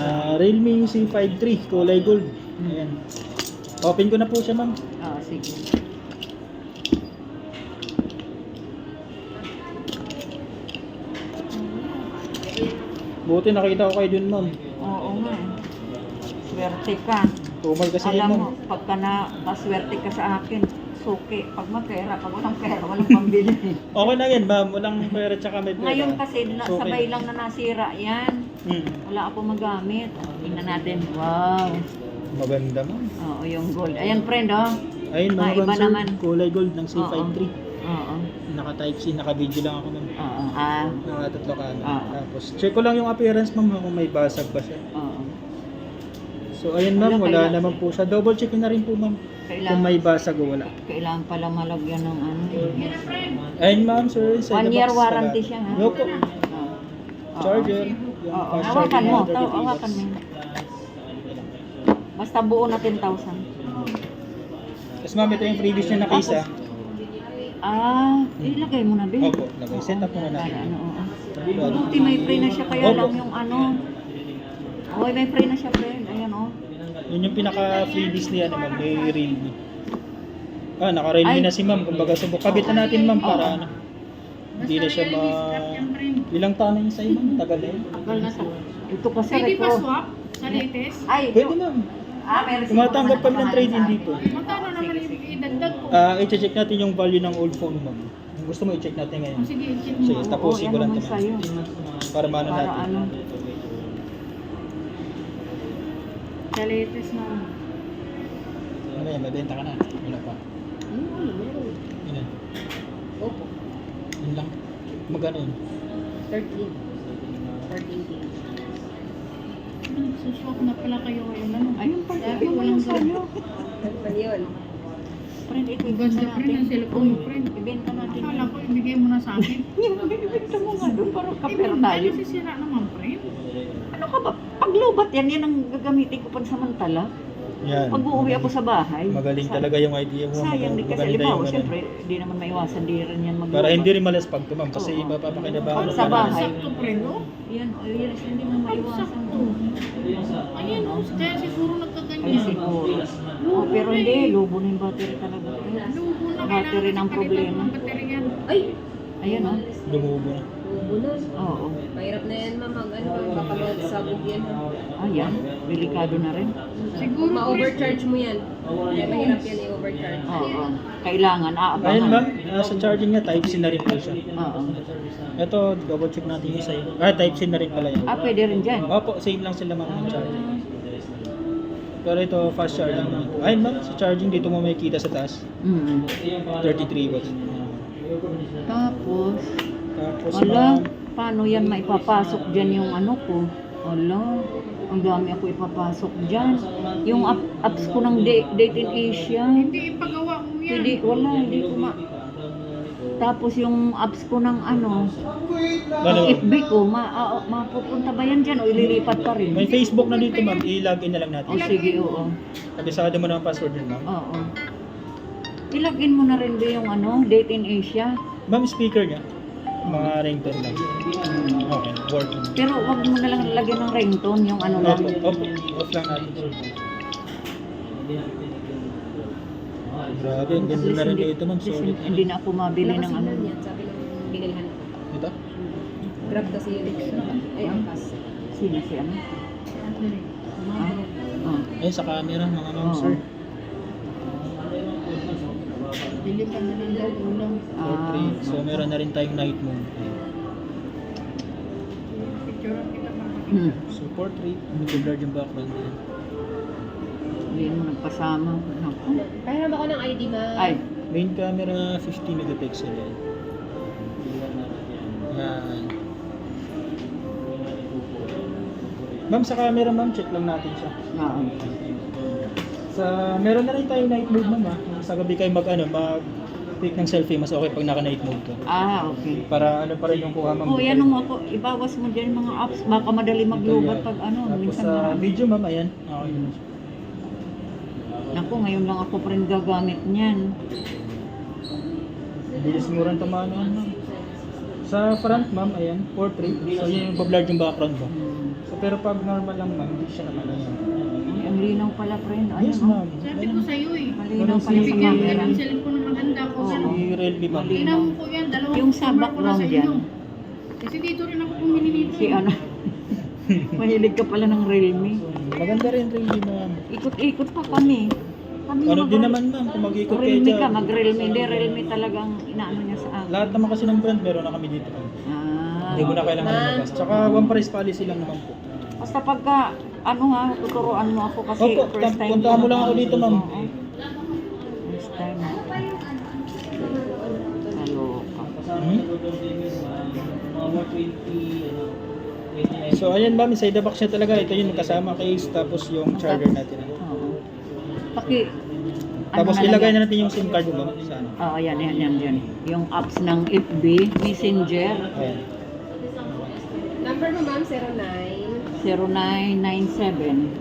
Realme C5 III, kulay gold. Ayan. Open ko na po siya, ma'am. Oo, sige. Buti nakita ko kayo dun, ma'am. Oo nga. Swerte ka. Tumal kasi yun, Alam ma'am. mo, pagka nakaswerte ka sa akin, suki. Pag mapera, pag walang pera, walang pambili. Okay na yan, ma'am. Walang pera tsaka may pera. Ngayon kasi, So, okay. sabay lang na nasira yan. Wala ako magamit. Tingnan natin. Wow. Maganda, ma'am. Oo, yung gold. Ayan, friend, oh. Ayun, mga Iba ma'am, sir. naman. Kulay gold ng C5 III. Oo. Naka-type C, naka-video lang ako, ma'am. Oo. Nakatatlo ka, Ah. Tapos, check ko lang yung appearance, ma'am, kung may basag ba siya. Oo. So, ayun, ma'am, wala Kailangan- naman po siya. Double check na rin po, ma'am. Kung Kailangan, may basag o wala. kailangan pala malagyan ng ano. Ayun, ma'am, sir. Sa 1 the year box warranty talaga. siya, ha? No po. Oo. Charger. Yung Oo, fast hawakan charging mo. na 33 Hawakan watts. mo. Basta buo na 10,000. Tapos, ma'am, ito yung previous niya na case, ah. Ilagay mo na din. Opo, lagay. Set up muna natin. Para ano, oo. Buti may free na siya, kaya Opo. lang yung ano. Okay, may free na siya, friend. Ayan, oh. Yun yung pinaka-freebies niya naman, may Realme. Naka-Realme Ay. na si ma'am. Kumbaga, kabit na natin, ma'am, para Oo. ano. Hindi na siya Ilang taon na yun sa'yo, ma'am? Tagal na yun. Tagal na sa. Ito kasi Pwede pa ito. swap sa latest? Ay, Pwede, ma'am. may resibo Tumatanggap naman kami ng ako trade-in sa dito. Magkano naman idagdag ko? I-check natin yung value ng old phone, ma'am. Kung gusto mo, i-check natin ngayon. Oh, sige, check Sige, mo. tapusin ko Oo, lang yan ito, naman sa'yo. Para maano Para natin. ano. Sa latest na. Ano yan, mabenta ka na. Wala pa. Yun yan. Opo. Yun lang. Magkano yun? 13. 13 days. Suswap na pala kayo ngayon. Ano? Ayun pa, Sabi, ano walang yung sa'yo? Friend, ito Ang ibenta ganda, friend, natin. ang cellphone mo, friend. Ibenta natin. Akala ko ibigay mo na sa akin. Ibenta mo nga doon, parang kapero Ay, tayo. nasisira naman, friend. Ano ka ba? Paglubat yan, yan ang gagamitin ko pansamantala. Yan. Pag uuwi ako sa bahay. Magaling talaga yung idea mo. Sayang din kasi, Maganda di ba, yung ano. siyempre, hindi naman maiwasan, di rin yan maglubat. Para hindi rin malaspag to, ma'am. Kasi Oo. iba papakinabangan Pag sa bahay. Sakto, friend, oh. Yan, yan, hindi mo maiwasan. Sakto. Ayun, oh. Kaya siguro Ay, nagkaganyan. siguro. Oh, pero hindi, lubo na yung battery talaga. Lubo na Battery ng problema. ng baterya. Ayan, oh. Lumubo na. Oo. Mahirap na yan, ma'am. Baka magsabog yan. Ayan, delikado na rin. Siguro, Ma-overcharge mo yan. Mahirap yan i-overcharge. Oo. Kailangan, Ayun, aabangan. ma'am. Sa charging niya, type C na rin po siya. Oo. Ito, double check natin yung sa'yo. Type C na rin pala yan. Pwede rin dyan. Opo, same lang sila, ma'am, ng charging. Pero ito, fast charging naman. Ayun, ma'am, sa charging dito mo makikita sa taas. 33 watts. Tapos, Tapos, ala, ma'am, paano yan maipapasok dyan yung ano ko? Ala, ang dami ako ipapasok dyan. Yung apps ko ng Date in Asia. hindi ipagawa mo yan. Hindi, wala, hindi ko Tapos yung apps ko ng ano, ano, FB ko, mapupunta ba yan dyan o ililipat pa rin? may Facebook na dito, ma'am. I-login na lang O natin. sige, oo. Kabisado mo na ang password yun, ma'am. Oo. Ilagin mo na rin ba yung ano, Date in Asia? Ma'am, speaker niya. Mga ringtone lang. Okay, working. Pero wag mo na lang lagyan ng ringtone, yung ano lang. Opo, off lang natin. Grabe, ang ganda na rin dito, ma'am. Solid. Hindi na ako mabili ng ano. Yan, sabi ng binilhan ko. Ito? Grab kasi yun. Ay, angkas. Sino si ano? Oh. Ayun, sa camera, mga ma'am, Oo. sir. Bili ka na rin daw ulang. Okay. So, meron na rin tayong night mode. Picture kita pa. So, portrait. Blurred yung background din. Hindi mo nagpasama. Naku. Pahiram ako ng ID, ma'am. Ay, Main camera, 50 megapixel yan. Yan. Ma'am, sa camera, ma'am, check lang natin siya. oo. Meron na rin tayong night mode, ma'am, ha. Sa gabi kayo mag-take ng selfie, mas okay pag naka-night mode ka. Okay. Para ano pa rin yung kuha, ma'am. Oh, yan mo ako. Ibawas mo dyan yung mga apps. Baka madali maglubat pag ano. Tapos Minsan sa marami. video, ma'am, ayan. Okay na siya. Naku, ngayon lang ako pa rin gagamit niyan. Bilis mo rin tumanon, ma'am. Sa front, ma'am, ayan, portrait. So, yun yung pa-blurred yung background ba. So, Pero pag normal lang ma'am, hindi siya naman yan. Ay, ang linaw pala, friend. Ayun, Yes oh. ma'am. Sabi ko sa'yo eh. Malinaw pala sa Bigyan ko camera. yung cellphone na maganda ko. Oo. Ano? Si Realme ma'am. Tingnan mo ko yan, dalawang Yung sa customer ko na background sa yan. inyo. Kasi dito rin ako pumili nito. Si ano. Mahilig ka pala ng Realme. Maganda rin Realme ma'am. Ikot-ikot pa kami. Kami Ano mag- din naman ma'am, kung mag-ikot kayo Realme ka, dyan. mag-Realme. Hindi, Realme talagang inaano niya sa akin. Lahat naman kasi ng brand meron na kami dito ma'am. Ah. Hindi mo na kailangan lumabas. Tsaka one price policy lang naman po. Basta pagka, ano ha, tuturuan mo ako kasi Opo, first time. puntahan mo lang ako dito ma'am. Oo. First time. Kaloka. So ayan ma'am, side box niya talaga. Ito yung kasama case tapos yung charger natin. Oo. Paki, Tapos ano ilagay nalagyan? na natin yung SIM card mo ma'am sa ano. Oo, yan. Yung apps ng FB, Messenger, Ayan. Number mo ma'am, 09. 0997